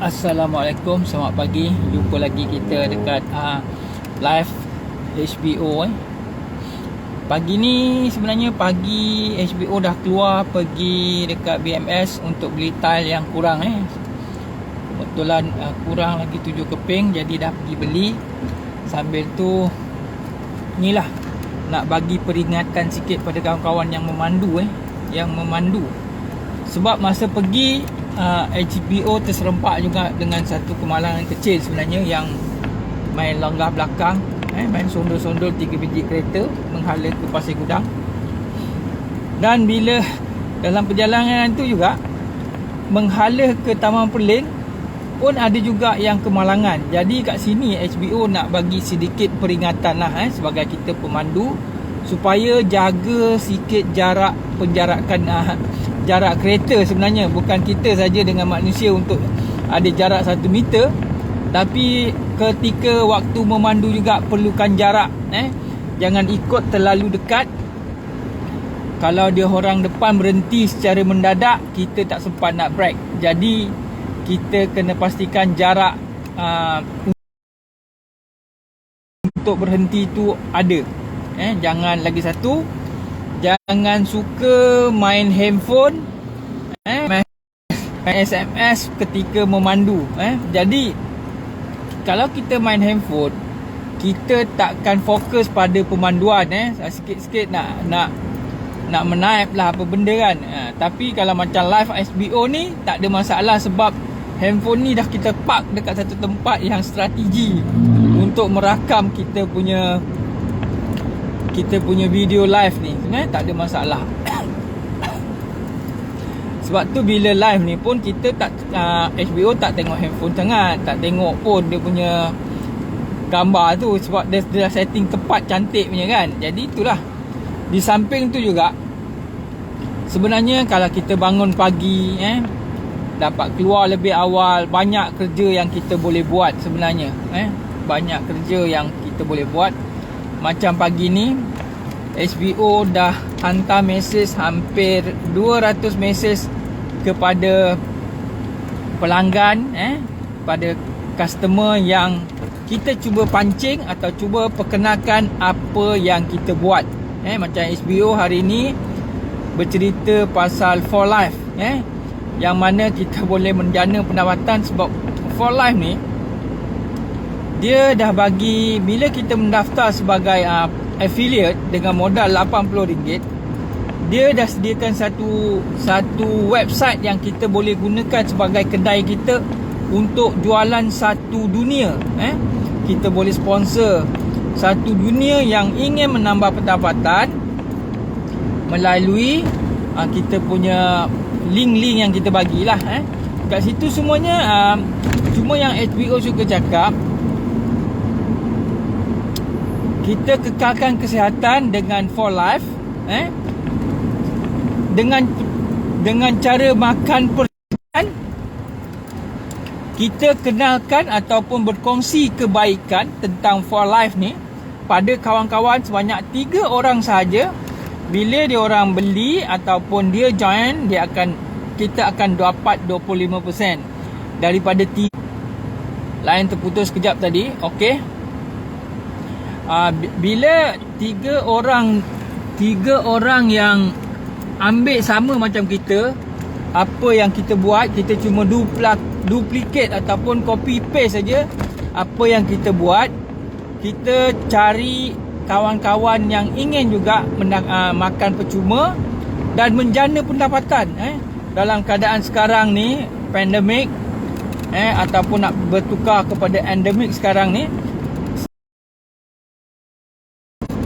Assalamualaikum, selamat pagi. Jumpa lagi kita dekat live HBO. Pagi ni sebenarnya pagi HBO dah keluar pergi dekat BMS untuk beli tile yang kurang. Kebetulan kurang lagi 7 keping, jadi dah pergi beli. Sambil tu inilah nak bagi peringatan sikit pada kawan-kawan yang memandu. Sebab masa pergi HBO terserempak juga dengan satu kemalangan kecil sebenarnya, yang main langgar belakang, main sondol-sondol 3 biji kereta menghala ke Pasir Gudang. Dan bila dalam perjalanan tu juga menghala ke Taman Perlin pun ada juga yang kemalangan. Jadi kat sini HBO nak bagi sedikit peringatan lah, sebagai kita pemandu, supaya jaga sikit jarak penjarakan jarak kereta. Sebenarnya bukan kita saja dengan manusia untuk ada jarak 1 meter, tapi ketika waktu memandu juga perlukan jarak. Jangan ikut terlalu dekat. Kalau dia orang depan berhenti secara mendadak, kita tak sempat nak brake. Jadi kita kena pastikan jarak untuk berhenti tu ada. Jangan lagi satu, jangan suka main handphone, main SMS ketika memandu. Jadi kalau kita main handphone, kita takkan fokus pada pemanduan. Sikit-sikit nak menaip lah apa benda kan. Tapi kalau macam live HBO ni tak ada masalah, sebab handphone ni dah kita park dekat satu tempat yang strategi untuk merakam kita punya video live ni. Sebenarnya tak ada masalah. Sebab tu bila live ni pun kita tak HBO tak tengok handphone sangat, tak tengok pun dia punya gambar tu, sebab dia dah setting tepat cantik punya kan. Jadi itulah. Di samping tu juga sebenarnya kalau kita bangun pagi, dapat keluar lebih awal, banyak kerja yang kita boleh buat sebenarnya. Banyak kerja yang kita boleh buat. Macam pagi ni HBO dah hantar mesej hampir 200 mesej kepada pelanggan, pada customer yang kita cuba pancing atau cuba perkenalkan apa yang kita buat. Macam HBO hari ni bercerita pasal For Life, yang mana kita boleh menjana pendapatan. Sebab For Life ni dia dah bagi, bila kita mendaftar sebagai affiliate dengan modal RM80, dia dah sediakan satu website yang kita boleh gunakan sebagai kedai kita untuk jualan satu dunia. Kita boleh sponsor satu dunia yang ingin menambah pendapatan melalui kita punya link-link yang kita bagilah. Kat situ semuanya cuma yang HBO suka cakap, kita kekalkan kesihatan dengan For Life, dengan cara makan perlahan. Kita kenalkan ataupun berkongsi kebaikan tentang For Life ni pada kawan-kawan sebanyak 3 orang sahaja. Bila dia orang beli ataupun dia join, kita akan dapat 25% daripada line terputus kejap tadi. Okey. Bila 3 orang yang ambil sama macam kita, apa yang kita buat, kita cuma duplicate ataupun copy paste saja apa yang kita buat. Kita cari kawan-kawan yang ingin juga makan percuma dan menjana pendapatan. Dalam keadaan sekarang ni, pandemik, ataupun nak bertukar kepada endemik sekarang ni,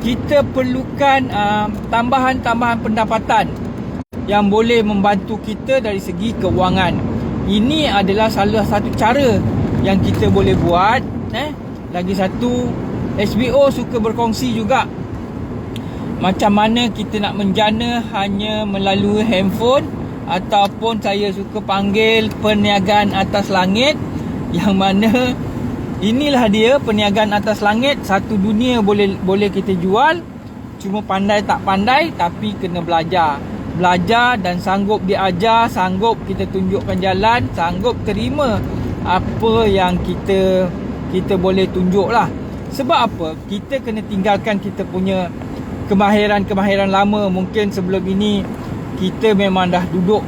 kita perlukan tambahan-tambahan pendapatan yang boleh membantu kita dari segi kewangan. Ini adalah salah satu cara yang kita boleh buat. Lagi satu, HBO suka berkongsi juga macam mana kita nak menjana hanya melalui handphone, ataupun saya suka panggil perniagaan atas langit, yang mana inilah dia perniagaan atas langit. Satu dunia boleh kita jual. Cuma pandai tak pandai, tapi kena belajar dan sanggup diajar, sanggup kita tunjukkan jalan, sanggup terima apa yang kita boleh tunjuk lah. Sebab apa? Kita kena tinggalkan kita punya kemahiran lama. Mungkin sebelum ini kita memang dah duduk,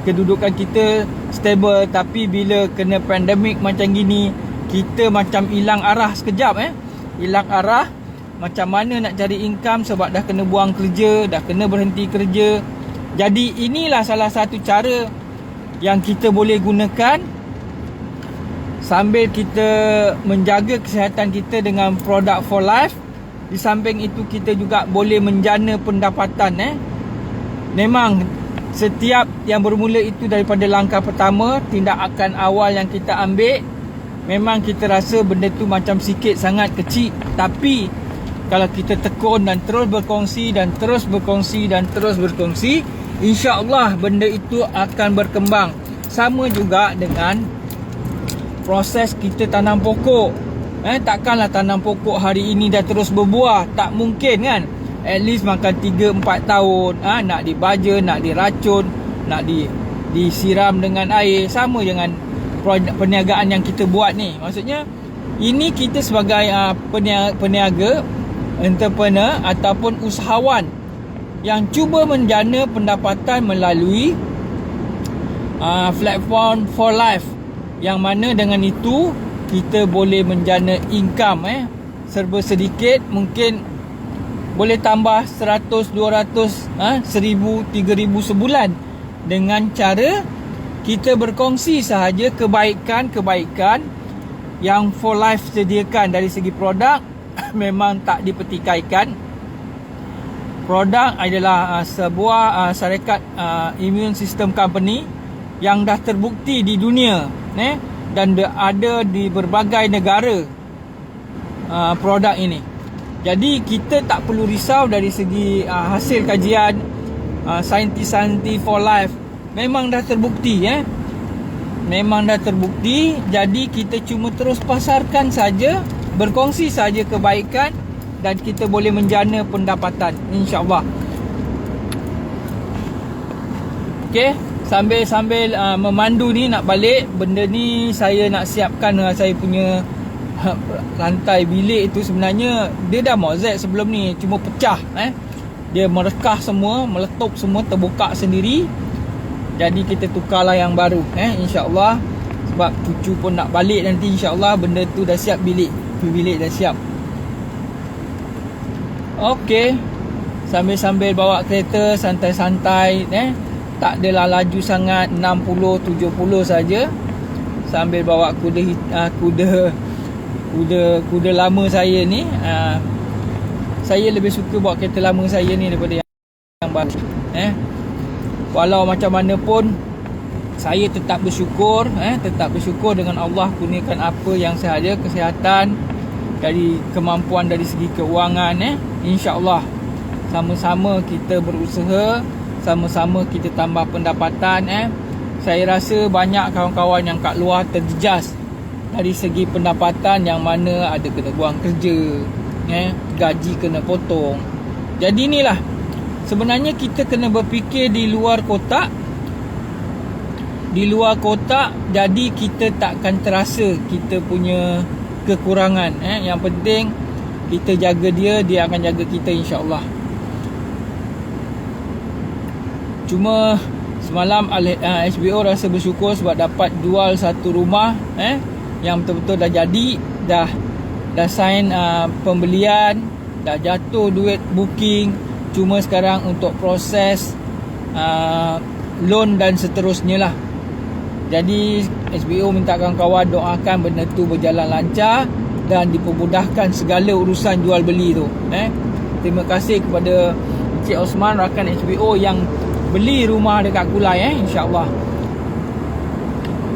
kedudukan kita stable, tapi bila kena pandemik macam gini, kita macam hilang arah sekejap. Hilang arah, macam mana nak cari income sebab dah kena buang kerja, dah kena berhenti kerja. Jadi inilah salah satu cara yang kita boleh gunakan sambil kita menjaga kesihatan kita dengan produk for life. Di samping itu kita juga boleh menjana pendapatan. Memang setiap yang bermula itu daripada langkah pertama, tindakan awal yang kita ambil, memang kita rasa benda tu macam sikit sangat kecil. Tapi kalau kita tekun dan terus berkongsi dan terus berkongsi dan terus berkongsi, insya-Allah benda itu akan berkembang. Sama juga dengan proses kita tanam pokok. Takkanlah tanam pokok hari ini dah terus berbuah. Tak mungkin kan. At least makan 3-4 tahun. Nak dibaja, nak diracun, nak disiram dengan air. Sama dengan perniagaan yang kita buat ni. Maksudnya ini kita sebagai peniaga, entrepreneur ataupun usahawan yang cuba menjana pendapatan melalui platform for life, yang mana dengan itu kita boleh menjana income serba sedikit. Mungkin boleh tambah 100, 200, 1000, 3000 sebulan dengan cara kita berkongsi sahaja kebaikan-kebaikan yang for life sediakan. Dari segi produk memang tak dipertikaikan. Produk adalah sebuah syarikat immune system company yang dah terbukti di dunia, dan ada di berbagai negara produk ini. Jadi kita tak perlu risau dari segi hasil kajian saintis-saintis for life. Memang dah terbukti. Memang dah terbukti. Jadi kita cuma terus pasarkan saja, berkongsi saja kebaikan, dan kita boleh menjana pendapatan, insya-Allah. Okey, sambil memandu ni nak balik, benda ni saya nak siapkan saya punya lantai bilik itu. Sebenarnya dia dah mozek sebelum ni, cuma pecah. Dia merekah semua, meletup semua, terbuka sendiri. Jadi kita tukarlah yang baru, insya-Allah. Sebab cucu pun nak balik nanti, insya-Allah benda tu dah siap, bilik dah siap. Okey, sambil bawa kereta santai-santai, tak adalah laju sangat, 60-70 saja. Sambil bawa kuda lama saya ni. Saya lebih suka bawa kereta lama saya ni daripada yang baru. Walau macam mana pun, saya tetap bersyukur, dengan Allah kurniakan apa yang saya ada, kesihatan, dari kemampuan dari segi keuangan. InsyaAllah sama-sama kita berusaha, sama-sama kita tambah pendapatan. Saya rasa banyak kawan-kawan yang kat luar terjejas dari segi pendapatan, yang mana ada kena buang kerja, gaji kena potong. Jadi inilah, sebenarnya kita kena berfikir di luar kotak. Jadi kita takkan terasa kita punya kekurangan. Yang penting kita jaga dia akan jaga kita, insya-Allah. Cuma semalam HBO rasa bersyukur sebab dapat jual satu rumah yang betul-betul dah jadi, dah sign pembelian, dah jatuh duit booking. Cuma sekarang untuk proses loan dan seterusnya lah. Jadi HBO minta kawan-kawan doakan benda tu berjalan lancar dan dipermudahkan segala urusan jual beli tu. Terima kasih kepada Encik Osman, rakan HBO yang beli rumah dekat Kulai, insya-Allah.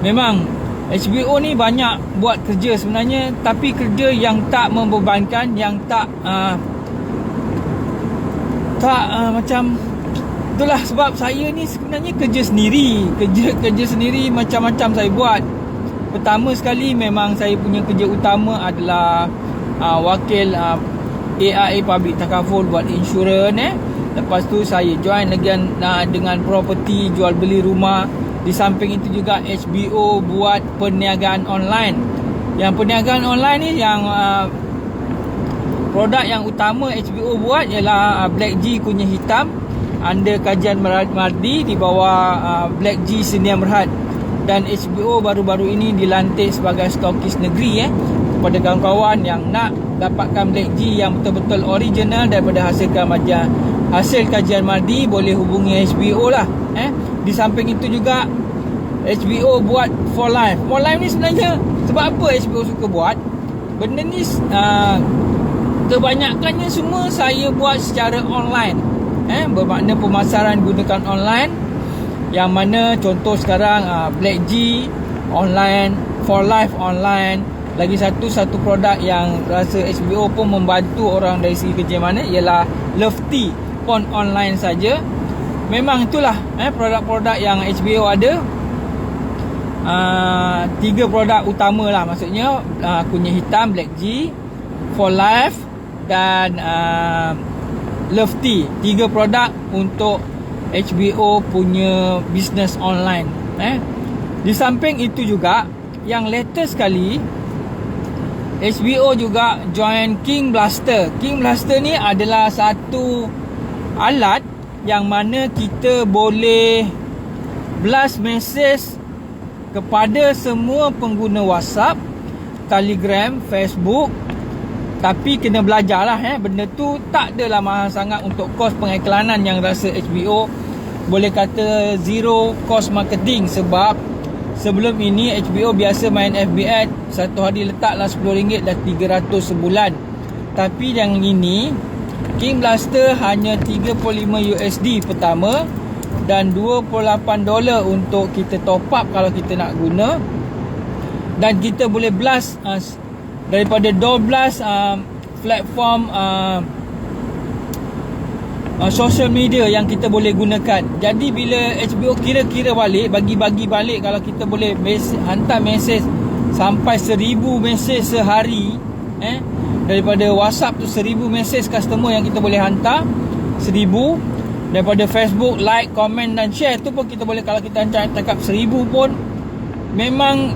Memang HBO ni banyak buat kerja sebenarnya, tapi kerja yang tak membebankan, yang tak macam itulah. Sebab saya ni sebenarnya kerja sendiri, macam-macam saya buat. Pertama sekali memang saya punya kerja utama adalah wakil AIA Public Takaful buat insurans. Lepas tu saya join dengan property, jual beli rumah. Di samping itu juga HBO buat perniagaan online. Yang perniagaan online ni yang produk yang utama HBO buat ialah Black G kunyit hitam under kajian Mardi di bawah Black G Sedia Berhad. Dan HBO baru-baru ini dilantik sebagai stokis negeri kepada kawan-kawan yang nak dapatkan Black G yang betul-betul original daripada hasil kajian Mardi, boleh hubungi HBO lah. Di samping itu juga HBO buat For Life. For Life ni sebenarnya sebab apa HBO suka buat benda ni? Kebanyakannya semua saya buat secara online. Bermakna pemasaran gunakan online, yang mana contoh sekarang Black G online, For Life online. Lagi satu produk yang rasa HBO pun membantu orang dari segi kerja mana ialah Love Tea pun online saja. Memang itulah produk-produk yang HBO ada. 3 produk utama lah, maksudnya kunyit hitam Black G, For Life dan Love Tea. 3 produk untuk HBO punya business online. Di samping itu juga yang latest sekali, HBO juga join King Blaster. King Blaster ni adalah satu alat yang mana kita boleh blast message kepada semua pengguna WhatsApp, Telegram, Facebook. Tapi kena belajar lah benda tu tak adalah mahal sangat untuk kos pengiklanan yang rasa HBO boleh kata zero cost marketing. Sebab sebelum ini HBO biasa main FB ad, satu hari letaklah RM10 dah 300 sebulan. Tapi yang ini King Blaster hanya $35 pertama dan $28 untuk kita top up kalau kita nak guna. Dan kita boleh blast daripada 12 platform social media yang kita boleh gunakan. Jadi bila HBO kira-kira balik, bagi-bagi balik, kalau kita boleh hantar mesej sampai 1000 mesej sehari, daripada WhatsApp tu 1000 mesej customer yang kita boleh hantar, 1000. Daripada Facebook, like, komen dan share tu pun kita boleh, kalau kita cakap 1000 pun memang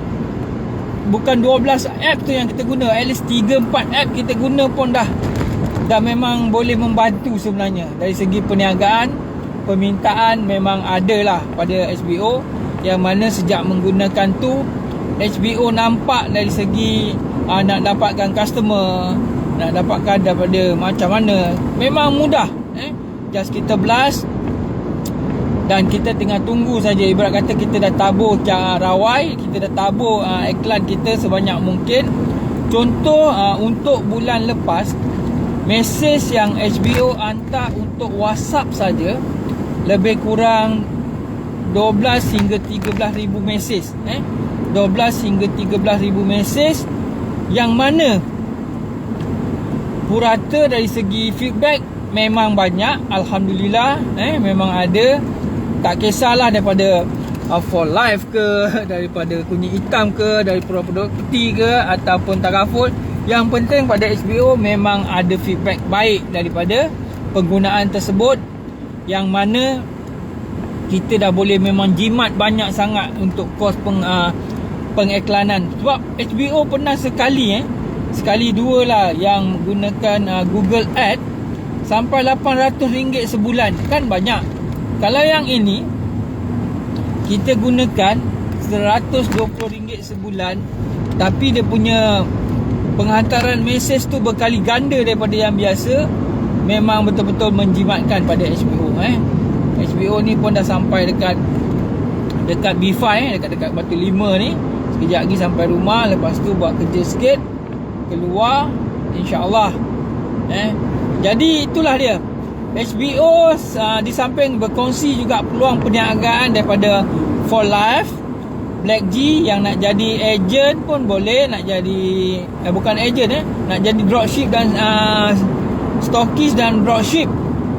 bukan 12 app tu yang kita guna, at least 3-4 app kita guna pun dah memang boleh membantu sebenarnya. Dari segi perniagaan, permintaan memang ada lah pada HBO, yang mana sejak menggunakan tu HBO nampak dari segi nak dapatkan customer, nak dapatkan daripada macam mana, memang mudah. Just kita blast dan kita tinggal tunggu saja. Ibarat kata kita dah tabur rawai, kita dah tabur iklan kita sebanyak mungkin. Contoh untuk bulan lepas, mesej yang HBO hantar untuk WhatsApp saja lebih kurang 12 hingga 13,000 mesej. 12 hingga 13,000 mesej, yang mana purata dari segi feedback memang banyak, alhamdulillah. Memang ada. Tak kisahlah daripada For Life ke, daripada kunyit hitam ke, dari produk peti ke, ataupun Takaful. Yang penting pada HBO memang ada feedback baik daripada penggunaan tersebut, yang mana kita dah boleh memang jimat banyak sangat untuk kos pengiklanan. Sebab HBO pernah sekali dua lah yang gunakan Google Ad sampai RM800 sebulan. Kan banyak. Kalau yang ini kita gunakan RM120 sebulan, tapi dia punya penghantaran mesej tu berkali ganda daripada yang biasa. Memang betul-betul menjimatkan pada HBO. HBO ni pun dah sampai dekat B5, dekat Batu 5 ni. Sekejap lagi sampai rumah. Lepas tu buat kerja sikit, keluar, InsyaAllah. Jadi itulah dia. HBO di samping berkongsi juga peluang perniagaan daripada For Life, Black G yang nak jadi agent pun boleh, nak jadi bukan agent nak jadi dropship dan stokis dan dropship.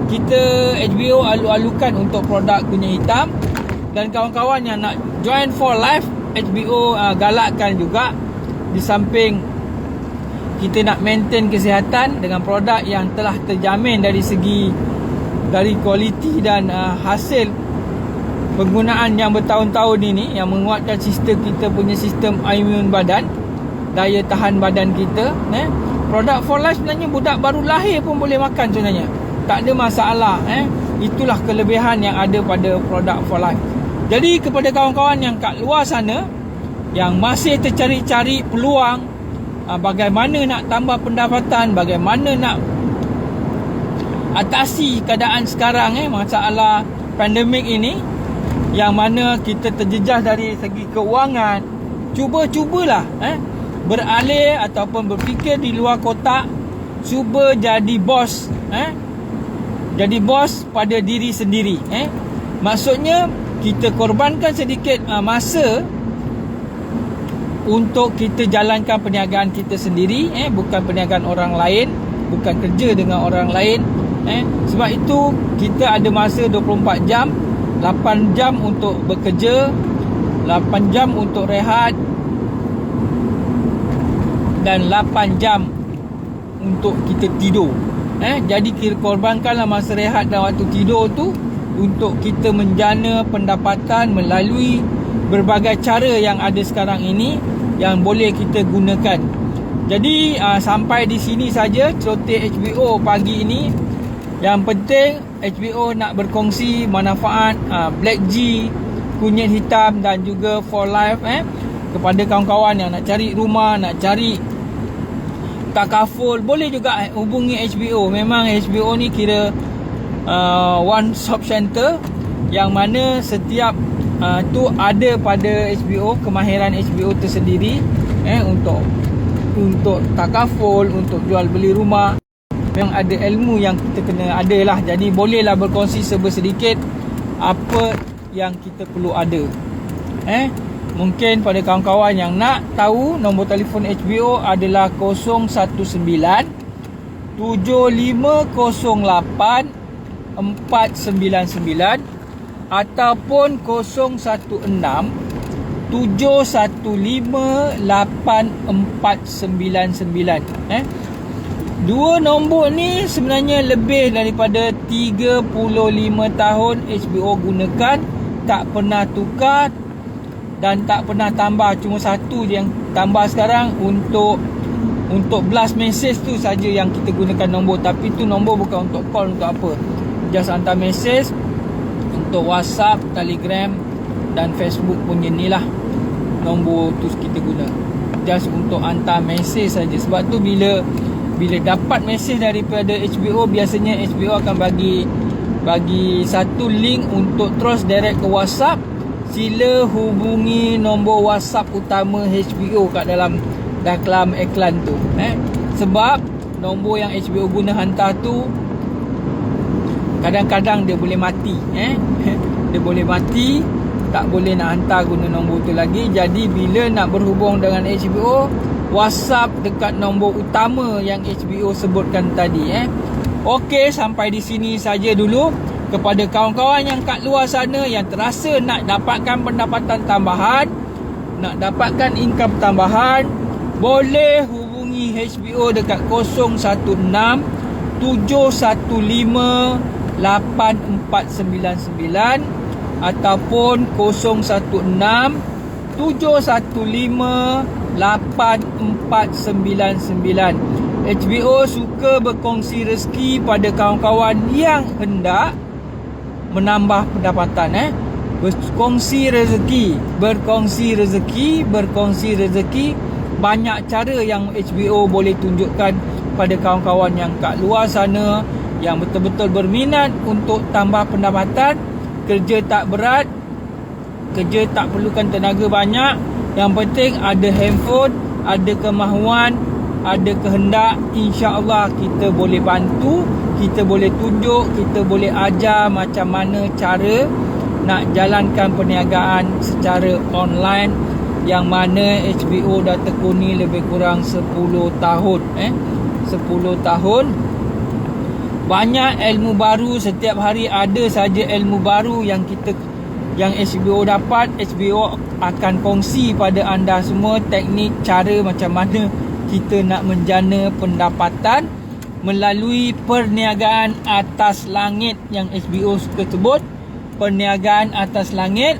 Kita HBO alu-alukan untuk produk kunyit hitam. Dan kawan-kawan yang nak join For Life, HBO galakkan juga. Di samping kita nak maintain kesihatan dengan produk yang telah terjamin dari kualiti dan hasil penggunaan yang bertahun-tahun ini, yang menguatkan sistem kita punya sistem imun badan, daya tahan badan kita. Produk For Life sebenarnya budak baru lahir pun boleh makan sebenarnya, tak ada masalah. Itulah kelebihan yang ada pada produk For Life. Jadi kepada kawan-kawan yang kat luar sana yang masih tercari-cari peluang, bagaimana nak tambah pendapatan, bagaimana nak atasi keadaan sekarang, masalah pandemik ini, yang mana kita terjejas dari segi keuangan, cubalah beralih ataupun berfikir di luar kotak. Cuba jadi bos, jadi bos pada diri sendiri. Maksudnya kita korbankan sedikit masa untuk kita jalankan perniagaan kita sendiri, bukan perniagaan orang lain, bukan kerja dengan orang lain. Sebab itu kita ada masa 24 jam, 8 jam untuk bekerja, 8 jam untuk rehat, dan 8 jam untuk kita tidur. Jadi kita korbankanlah masa rehat dan waktu tidur tu untuk kita menjana pendapatan melalui berbagai cara yang ada sekarang ini yang boleh kita gunakan. Jadi sampai di sini saja celoteh HBO pagi ini. Yang penting HBO nak berkongsi manfaat Black G, kunyit hitam dan juga For Life kepada kawan-kawan yang nak cari rumah, nak cari takaful, boleh juga hubungi HBO. Memang HBO ni kira one stop center, yang mana setiap tu ada pada HBO, kemahiran HBO tersendiri untuk takaful, untuk jual beli rumah. Memang ada ilmu yang kita kena ada lah. Jadi bolehlah berkongsi sedikit apa yang kita perlu ada. Mungkin pada kawan-kawan yang nak tahu, nombor telefon HBO adalah 019 7508 499 ataupun 016 715 8499. Dua nombor ni sebenarnya lebih daripada 35 tahun HBO gunakan, tak pernah tukar dan tak pernah tambah. Cuma satu je yang tambah sekarang, untuk blast message tu saja yang kita gunakan nombor. Tapi tu nombor bukan untuk call, untuk apa, just hantar message. Untuk WhatsApp, Telegram dan Facebook punya ni lah nombor tu kita guna, just untuk hantar message saja. Sebab tu bila dapat message daripada HBO, biasanya HBO akan bagi satu link untuk terus direct ke WhatsApp. Sila hubungi nombor WhatsApp utama HBO kat dalam iklan tu. Sebab nombor yang HBO guna hantar tu kadang-kadang dia boleh mati. Dia boleh mati, tak boleh nak hantar guna nombor tu lagi. Jadi bila nak berhubung dengan HBO, WhatsApp dekat nombor utama yang HBO sebutkan tadi. Okey, sampai di sini saja dulu. Kepada kawan-kawan yang kat luar sana yang terasa nak dapatkan pendapatan tambahan, nak dapatkan income tambahan, boleh hubungi HBO dekat 016 715 8499 ataupun 016 715 8499. HBO suka berkongsi rezeki pada kawan-kawan yang hendak menambah pendapatan. Berkongsi rezeki. Banyak cara yang HBO boleh tunjukkan pada kawan-kawan yang kat luar sana yang betul-betul berminat untuk tambah pendapatan. Kerja tak berat, kerja tak perlukan tenaga banyak. Yang penting ada handphone, ada kemahuan, ada kehendak. InsyaAllah kita boleh bantu, kita boleh tunjuk, kita boleh ajar macam mana cara nak jalankan perniagaan secara online, yang mana HBO dah tekuni lebih kurang 10 tahun. 10 tahun. Banyak ilmu baru, setiap hari ada saja ilmu baru yang HBO dapat. HBO akan kongsi pada anda semua teknik, cara macam mana kita nak menjana pendapatan melalui perniagaan atas langit yang HBO suka sebut. perniagaan atas langit,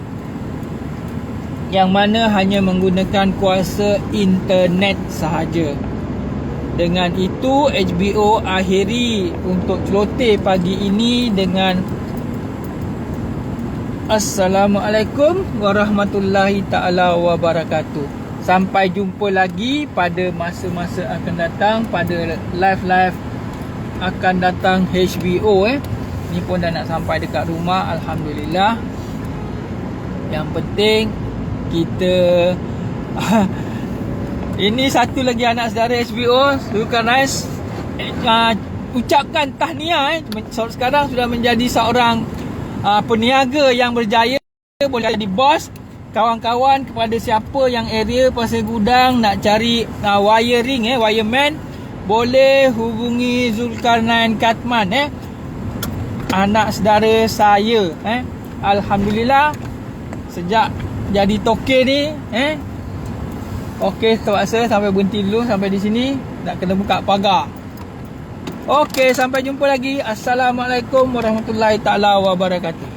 yang mana hanya menggunakan kuasa internet sahaja. Dengan itu HBO akhiri untuk celoteh pagi ini dengan Assalamualaikum warahmatullahi ta'ala wabarakatuh. Sampai jumpa lagi pada masa-masa akan datang, pada live-live akan datang HBO. Ni pun dah nak sampai dekat rumah, Alhamdulillah. Yang penting kita ini satu lagi anak saudara HBO, Zulkarnain, ucapkan tahniah. Sekarang sudah menjadi seorang peniaga yang berjaya, boleh jadi bos. Kawan-kawan, kepada siapa yang area Pasir Gudang nak cari wiring, wireman, boleh hubungi Zulkarnain Katman, anak saudara saya. Alhamdulillah, sejak jadi toke ni, okey, terpaksa sampai berhenti dulu sampai di sini, nak kena buka pagar. Okey, sampai jumpa lagi. Assalamualaikum warahmatullahi taala wabarakatuh.